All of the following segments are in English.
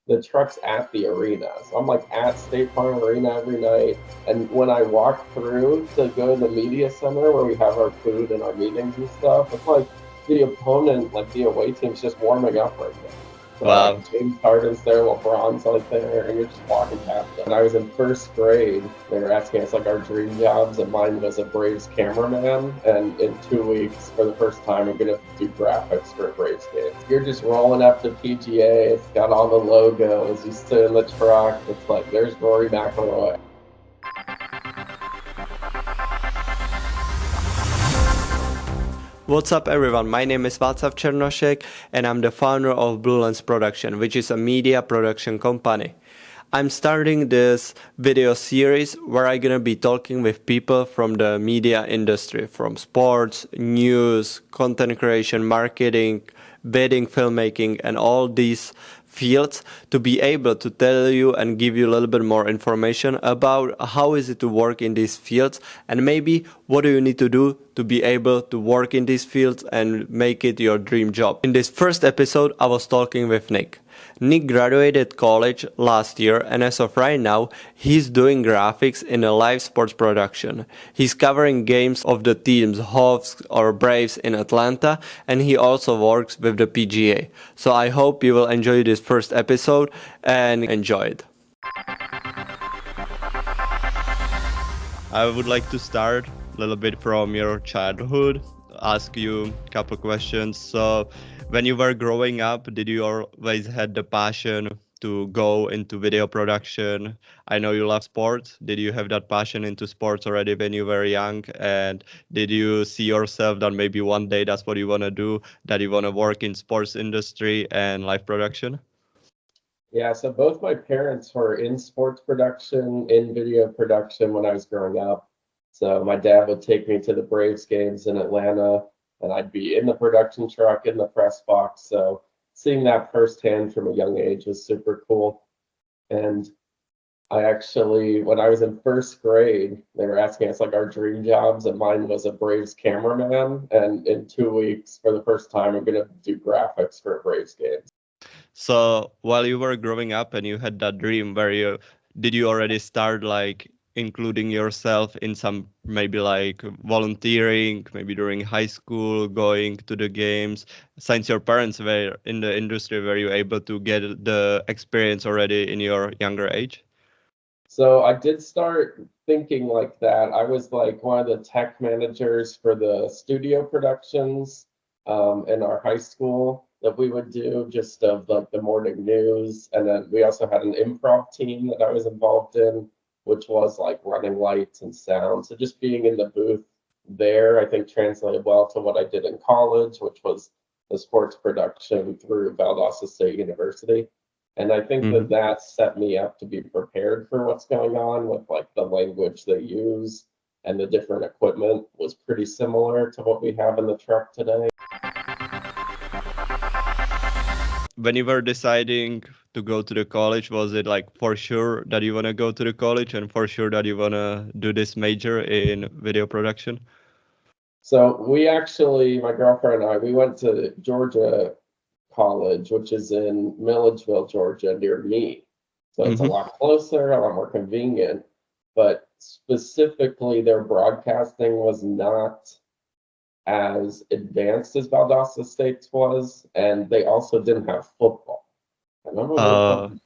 the truck's at the arena. So I'm like at State Farm Arena every night. And when I walk through to go to the media center where we have our food and our meetings and stuff, it's like the opponent, like the away team's just warming up right there. So Wow. like James Harden's there, LeBron's like there, and you're just walking past them. When I was in first grade, they were asking us like our dream jobs, and mine was a Braves cameraman. And in 2 weeks, for the first time, I'm gonna do graphics for a Braves game. You're just rolling up to PGA. It's got all the logos. You sit in the truck. It's like there's Rory McIlroy. What's up everyone, my name is Václav Černošek and I'm the founder of Blue Lens Production, which is a media production company. I'm starting this video series where I'm gonna be talking with people from the media industry, from sports, news, content creation, marketing, wedding filmmaking and all these fields, to be able to tell you and give you a little bit more information about how is it to work in these fields and maybe what do you need to do to be able to work in these fields and make it your dream job. In this first episode I was talking with Nick. Nick graduated college last year and as of right now he's doing graphics in a live sports production. He's covering games of the teams Hawks or Braves in Atlanta and he also works with the PGA. So I hope you will enjoy this first episode and enjoy it. I would like to start a little bit from your childhood, ask you a couple questions. So when you were growing up, did you always had the passion to go into video production? I know you love sports. Did you have that passion into sports already when you were young? And did you see yourself that maybe one day that's what you want to do, that you want to work in sports industry and live production? Yeah, so both my parents were in sports production, in video production when I was growing up. So my dad would take me to the Braves games in Atlanta, and I'd be in the production truck, in the press box. So seeing that firsthand from a young age was super cool. And I actually, when I was in first grade, they were asking us like our dream jobs, and mine was a Braves cameraman. And in 2 weeks, for the first time, I'm gonna do graphics for a Braves game. So while you were growing up and you had that dream, did you already start like including yourself in some maybe like volunteering, maybe during high school, going to the games? Since your parents were in the industry, were you able to get the experience already in your younger age? So I did start thinking like that. I was like one of the tech managers for the studio productions in our high school that we would do, just of like the morning news. And then we also had an improv team that I was involved in, which was like running lights and sound. So just being in the booth there, I think translated well to what I did in college, which was the sports production through Valdosta State University. And I think that that set me up to be prepared for what's going on with like the language they use and the different equipment was pretty similar to what we have in the truck today. When you were deciding to go to the college, was it like for sure that you want to go to the college and for sure that you want to do this major in video production? So we actually, my girlfriend and I, we went to Georgia College, which is in Milledgeville, Georgia, near me. So it's a lot closer, a lot more convenient. But specifically, their broadcasting was not as advanced as Valdosta State's was, and they also didn't have football. I remember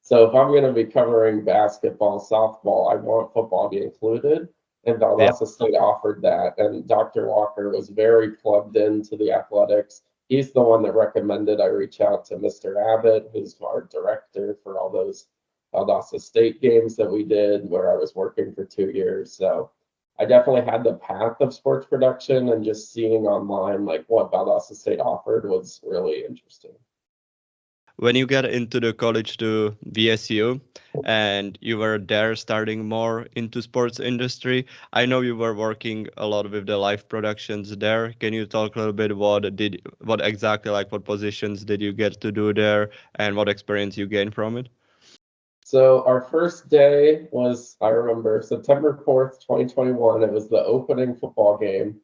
so if I'm going to be covering basketball, softball, I want football to be included. And Yeah. Valdosta State offered that, and Dr. Walker was very plugged into the athletics. He's the one that recommended I reach out to Mr. Abbott, who's our director for all those Valdosta State games that we did, where I was working for 2 years. So I definitely had the path of sports production, and just seeing online like what Valdosta State offered was really interesting. When you get into the college to VSU and you were there starting more into sports industry, I know you were working a lot with the live productions there. Can you talk a little bit what exactly, like what positions did you get to do there and what experience you gained from it? So our first day was, I remember, September 4th, 2021. It was the opening football game,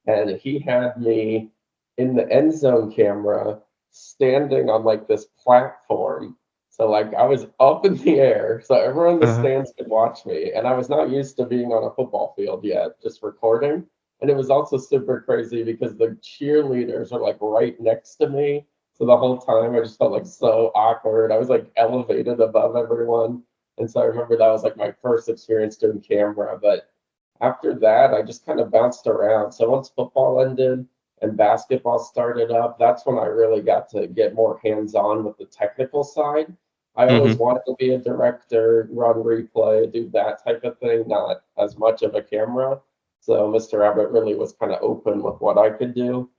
and he had me in the end zone camera standing on like this platform So like I was up in the air, so everyone in the Uh-huh. stands could watch me, and I was not used to being on a football field yet, just recording. And it was also super crazy because the cheerleaders are like right next to me. So the whole time I just felt like so awkward. I was like elevated above everyone. And so I remember that was like my first experience doing camera. But after that, I just kind of bounced around. So once football ended and basketball started up, that's when I really got to get more hands-on with the technical side. I always Mm-hmm. wanted to be a director, run replay, do that type of thing, not as much of a camera. So Mr. Abbott really was kind of open with what I could do.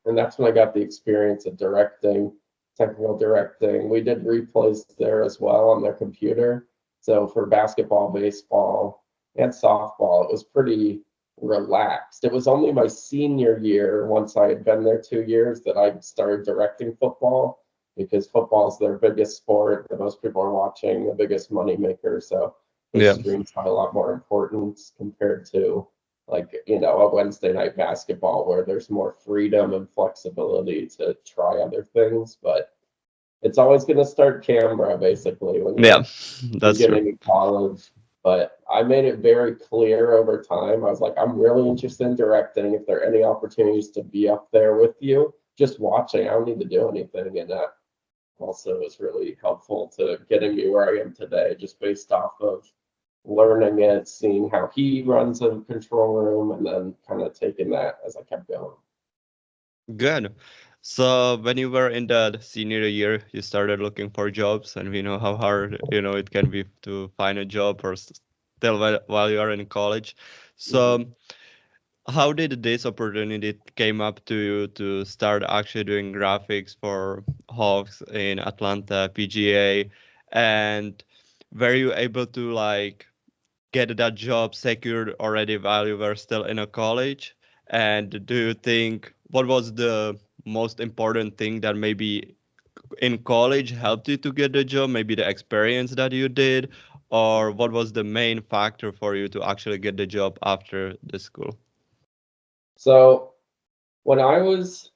And that's when I got the experience of directing, technical directing. We did replays there as well on their computer. So for basketball, baseball, and softball, it was pretty relaxed. It was only my senior year, once I had been there 2 years, that I started directing football because football is their biggest sport that most people are watching, the biggest money maker. So those Yeah. screens have a lot more importance compared to like a Wednesday night basketball where there's more freedom and flexibility to try other things. But it's always going to start camera basically when Yeah, you're that's true. beginning in college. But I made it very clear over time. I was like, I'm really interested in directing. If there are any opportunities to be up there with you, just watching, I don't need to do anything. And that also was really helpful to getting me where I am today, just based off of learning it, seeing how he runs a control room, and then kind of taking that as I kept going. Good. So when you were in the senior year, you started looking for jobs, and we know how hard, it can be to find a job or still while you are in college. Mhm. So how did this opportunity came up to you to start actually doing graphics for Hawks in Atlanta, PGA, and were you able to like get that job secured already while you were still in a college? And do you think what was the most important thing that maybe in college helped you to get the job? Maybe the experience that you did, or what was the main factor for you to actually get the job after the school? So when I was,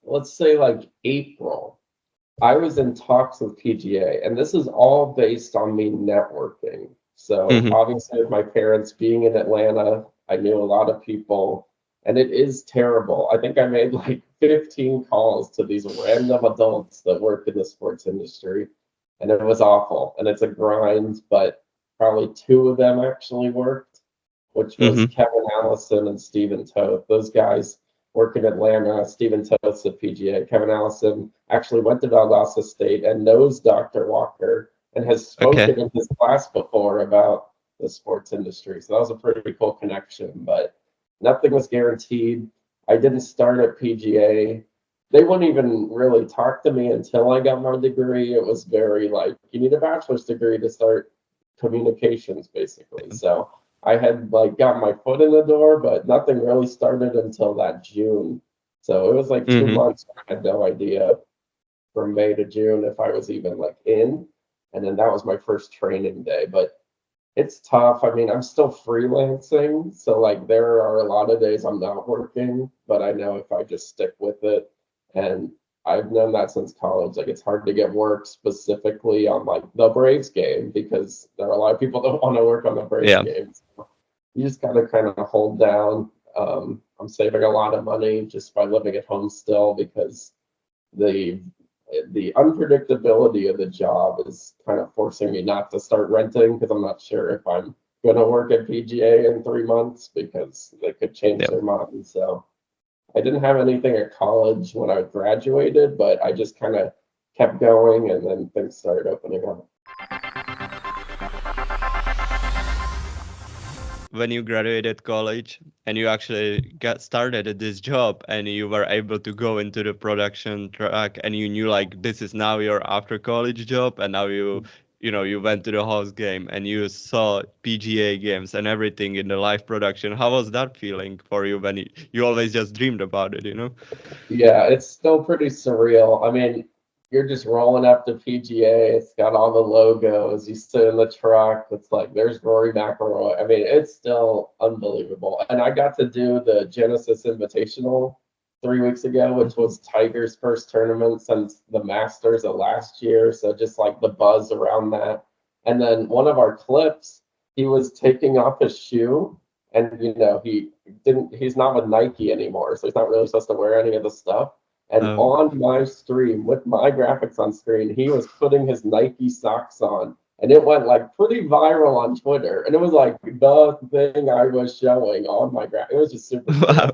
let's say, like April, I was in talks with PGA, and this is all based on me networking. So Hmm. obviously, with my parents being in Atlanta, I knew a lot of people, and it is terrible. I think I made like 15 calls to these random adults that work in the sports industry, and it was awful. And it's a grind, but probably two of them actually worked, which was Hmm. Kevin Allison and Stephen Toth. Those guys work in Atlanta. Stephen Toth's at PGA. Kevin Allison actually went to Valdosta State and knows Dr. Walker and has Okay. spoken in his class before about the sports industry. So that was a pretty cool connection, but nothing was guaranteed. I didn't start at PGA. They wouldn't even really talk to me until I got my degree. It was very like, you need a bachelor's degree to start communications, basically. So I had like got my foot in the door, but nothing really started until that June. So it was like two Hmm. months. I had no idea from May to June if I was even like in. And then that was my first training day. But it's tough. I mean, I'm still freelancing. So like there are a lot of days I'm not working, but I know if I just stick with it, and I've known that since college, like it's hard to get work specifically on like the Braves game because there are a lot of people that want to work on the Braves Yeah. game. So you just gotta kind of hold down. I'm saving a lot of money just by living at home still because the the unpredictability of the job is kind of forcing me not to start renting because I'm not sure if I'm going to work at PGA in 3 months because they could change Yeah. their mind. So I didn't have anything at college when I graduated, but I just kind of kept going and then things started opening up. When you graduated college and you actually got started at this job and you were able to go into the production track and you knew like this is now your after college job and now you went to the house game and you saw PGA games and everything in the live production. How was that feeling for you when you always just dreamed about it? Yeah, it's still pretty surreal. I mean, you're just rolling up to PGA. It's got all the logos. You sit in the truck. It's like there's Rory McIlroy. I mean, it's still unbelievable. And I got to do the Genesis Invitational. 3 weeks ago, which was Tiger's first tournament since the Masters of last year. So just like the buzz around that. And then one of our clips, he was taking off his shoe, and he's not with Nike anymore, so he's not really supposed to wear any of the stuff. And on my stream, with my graphics on screen, he was putting his Nike socks on, and it went like pretty viral on Twitter. And it was like the thing I was showing on my graph. It was just super cool. Wow.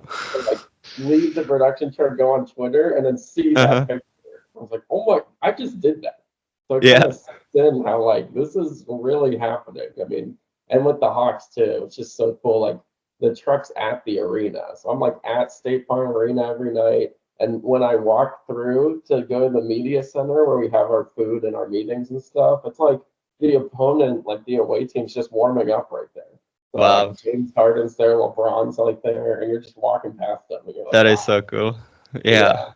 Like leave the production chair, go on Twitter, and then see that picture. I was like, oh my, I just did that. So it kind of sets in how like this is really happening. I mean, and with the Hawks too, it's just so cool. Like the truck's at the arena. So I'm like at State Farm Arena every night. And when I walk through to go to the media center where we have our food and our meetings and stuff, it's like the opponent, like the away team's just warming up right there. So Wow. like James Harden's there, LeBron's like there, and you're just walking past them. And you're like, That is so cool. Yeah.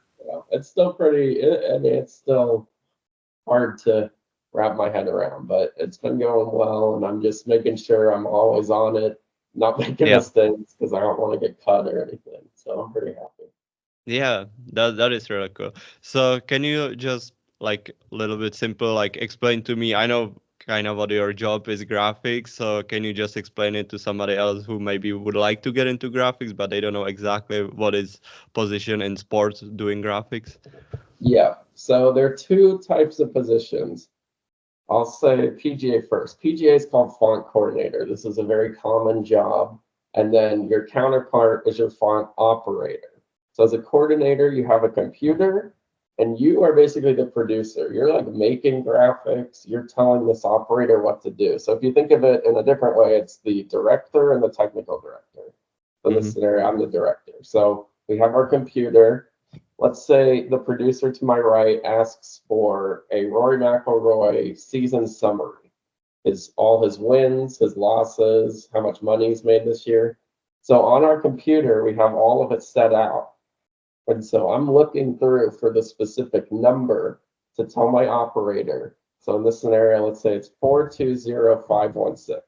It's still I mean, it's still hard to wrap my head around, but it's been going well, and I'm just making sure I'm always on it, not making mistakes because I don't want to get cut or anything. So I'm pretty happy. Yeah, that is really cool. So can you just like a little bit simple, like explain to me, I know kind of what your job is, graphics, so can you just explain it to somebody else who maybe would like to get into graphics, but they don't know exactly what is position in sports doing graphics? Yeah, so there are two types of positions. I'll say PGA first. PGA is called font coordinator. This is a very common job. And then your counterpart is your font operator. So as a coordinator, you have a computer, and you are basically the producer. You're like making graphics. You're telling this operator what to do. So if you think of it in a different way, it's the director and the technical director. In this scenario, I'm the director. So we have our computer. Let's say the producer to my right asks for a Rory McIlroy season summary. All his wins, his losses, how much money he's made this year. So on our computer, we have all of it set out. And so I'm looking through for the specific number to tell my operator. So in this scenario, let's say it's 420516,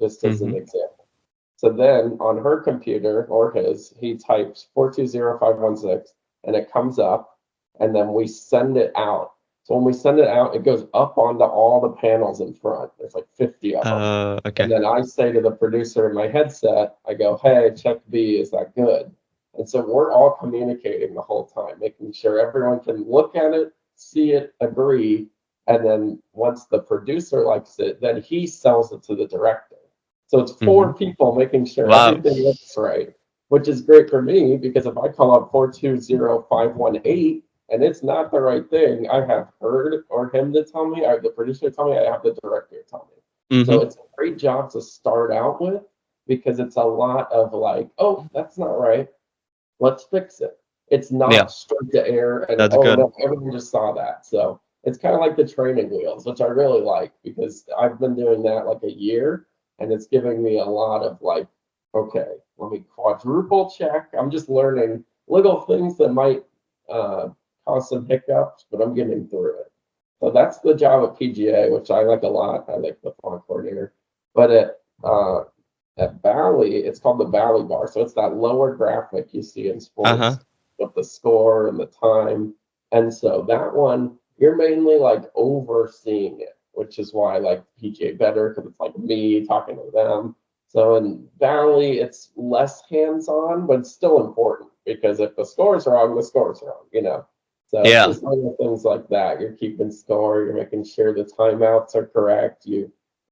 just as an example. So then on her computer or his, he types 420516, and it comes up, and then we send it out. So when we send it out, it goes up onto all the panels in front. There's like 50 of them. Okay. And then I say to the producer in my headset, I go, hey, check B, is that good? And so we're all communicating the whole time, making sure everyone can look at it, see it, agree. And then once the producer likes it, then he sells it to the director. So it's four people making sure everything looks right, which is great for me because if I call up 420518 and it's not the right thing, I have her or him to tell me, or the producer to tell me, I have the director to tell me. So it's a great job to start out with because it's a lot of like, oh, that's not right. Let's fix it. It's not straight to air and no, everyone just saw that. So it's kind of like the training wheels, which I really like because I've been doing that like a year, and it's giving me a lot of like, okay, let me quadruple check. I'm just learning little things that might cause some hiccups, but I'm getting through it. So that's the job at PGA, which I like a lot. I like the font coordinator. But at Bally, it's called the Bally bar. So it's that lower graphic you see in sports with the score and the time. And so that one, you're mainly like overseeing it, which is why I like PGA better because it's like me talking to them. So in Bally, it's less hands-on, but it's still important because if the score's wrong, the score's wrong, So it's just little things like that. You're keeping score, you're making sure the timeouts are correct.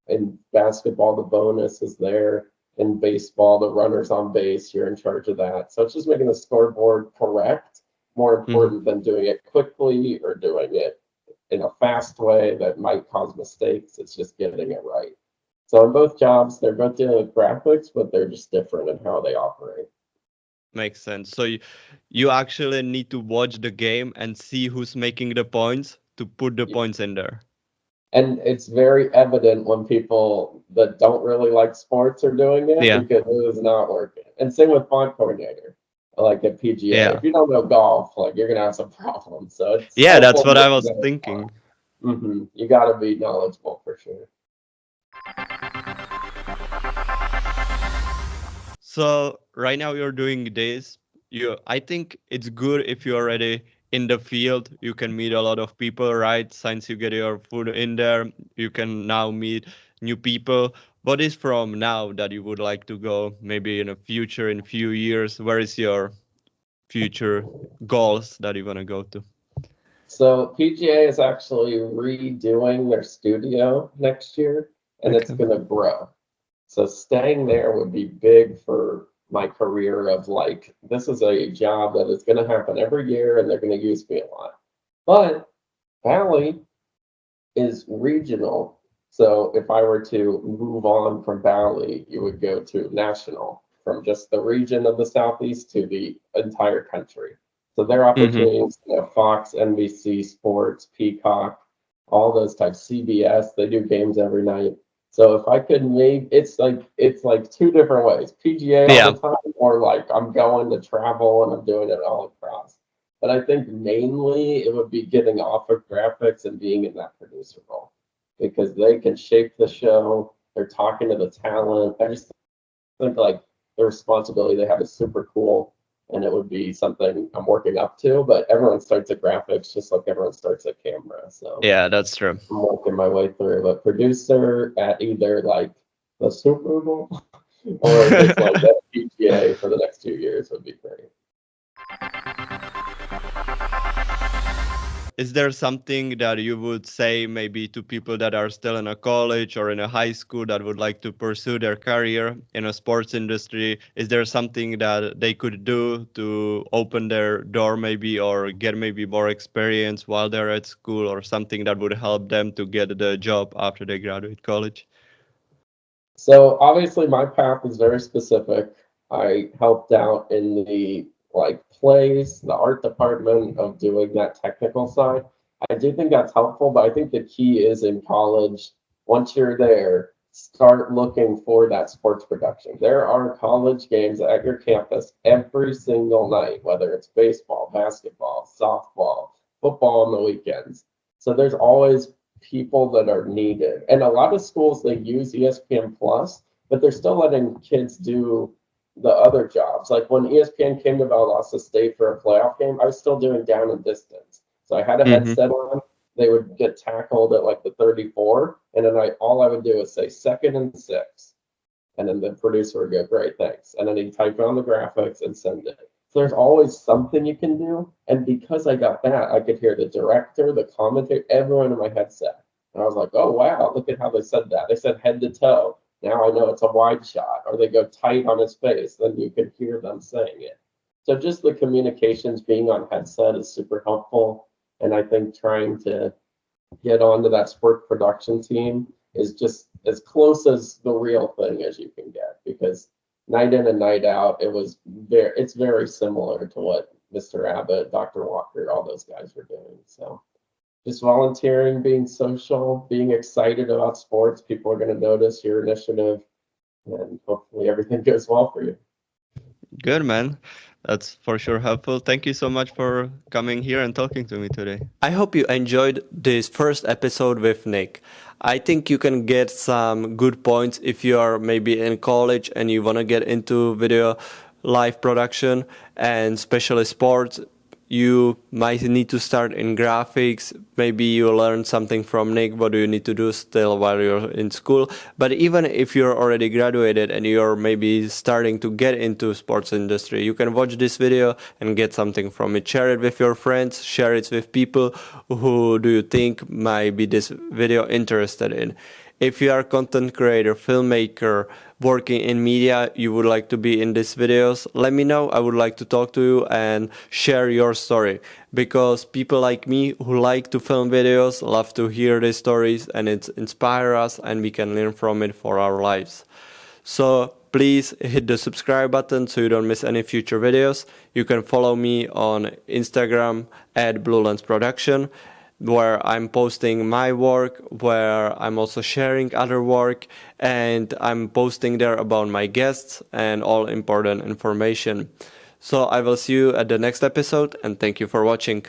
In basketball, the bonus is there. In baseball, the runners on base, you're in charge of that. So it's just making the scoreboard correct, more important than doing it quickly or doing it in a fast way that might cause mistakes. It's just getting it right. So in both jobs, they're both dealing with graphics, but they're just different in how they operate. Makes sense. So you actually need to watch the game and see who's making the points to put the points in there. And it's very evident when people that don't really like sports are doing it because it is not working. And same with font coordinator, like at PGA. If you don't know golf, like you're gonna have some problems. So it's that's what I was thinking. You got to be knowledgeable for sure. So right now you're doing this. I think it's good if you're already in the field. You can meet a lot of people, right? Since you get your foot in there, you can now meet new people. What is from now that you would like to go? Maybe in a future, in few years, where is your future goals that you want to go to? So PGA is actually redoing their studio next year, and it's Okay. going to grow. So staying there would be big for my career of like, this is a job that is going to happen every year and they're going to use me a lot. But Valley is regional. So if I were to move on from Valley, you would go to national from just the region of the Southeast to the entire country. So their Mm-hmm. opportunities, Fox, NBC Sports, Peacock, all those types, CBS, they do games every night. So if I could make it's like two different ways, PGA all Yeah. the time, or like I'm going to travel and I'm doing it all across. But I think mainly it would be getting off of graphics and being in that producer role because they can shape the show. They're talking to the talent. I just think like the responsibility they have is super cool and it would be something I'm working up to. But everyone starts at graphics just like everyone starts at camera. So Yeah, that's true. I'm working my way through. But producer at either like the Super Bowl or just like that PGA for the next 2 years would be great. Is there something that you would say maybe to people that are still in a college or in a high school that would like to pursue their career in a sports industry? Is there something that they could do to open their door maybe or get maybe more experience while they're at school or something that would help them to get the job after they graduate college? So obviously my path is very specific. I helped out in the like plays, the art department of doing that technical side. I do think that's helpful, but I think the key is in college, once you're there, start looking for that sports production. There are college games at your campus every single night, whether it's baseball, basketball, softball, football on the weekends. So there's always people that are needed. And a lot of schools they use ESPN Plus, but they're still letting kids do the other jobs. Like when ESPN came to Valdosta State for a playoff game, I was still doing down and distance. So I had a Mm-hmm. headset on. They would get tackled at like the 34, and then all I would do is say 2nd and 6, and then the producer would go, "Great, thanks," and then he'd type it on the graphics and send it. So there's always something you can do, and because I got that, I could hear the director, the commentator, everyone in my headset, and I was like, "Oh wow, look at how they said that. They said head to toe. Now I know it's a wide shot." Or they go tight on his face, then you can hear them saying it. So just the communications being on headset is super helpful, and I think trying to get onto that sport production team is just as close as the real thing as you can get because night in and night out it's very similar to what Mr. Abbott, Dr. Walker, all those guys were doing. So just volunteering, being social, being excited about sports, people are going to notice your initiative and hopefully everything goes well for you. Good, man. That's for sure helpful. Thank you so much for coming here and talking to me today. I hope you enjoyed this first episode with Nick. I think you can get some good points if you are maybe in college and you want to get into video live production and especially sports. You might need to start in graphics. Maybe you learn something from Nick. What do you need to do still while you're in school? But even if you're already graduated and you're maybe starting to get into sports industry, you can watch this video and get something from it. Share it with your friends. Share it with people who do you think might be this video interested in. If you are a content creator, filmmaker, working in media, you would like to be in these videos, let me know. I would like to talk to you and share your story because people like me who like to film videos love to hear these stories and it inspires us and we can learn from it for our lives. So please hit the subscribe button so you don't miss any future videos. You can follow me on Instagram at Blue Lens Production, where I'm posting my work, where I'm also sharing other work, and I'm posting there about my guests and all important information. So I will see you at the next episode, and thank you for watching.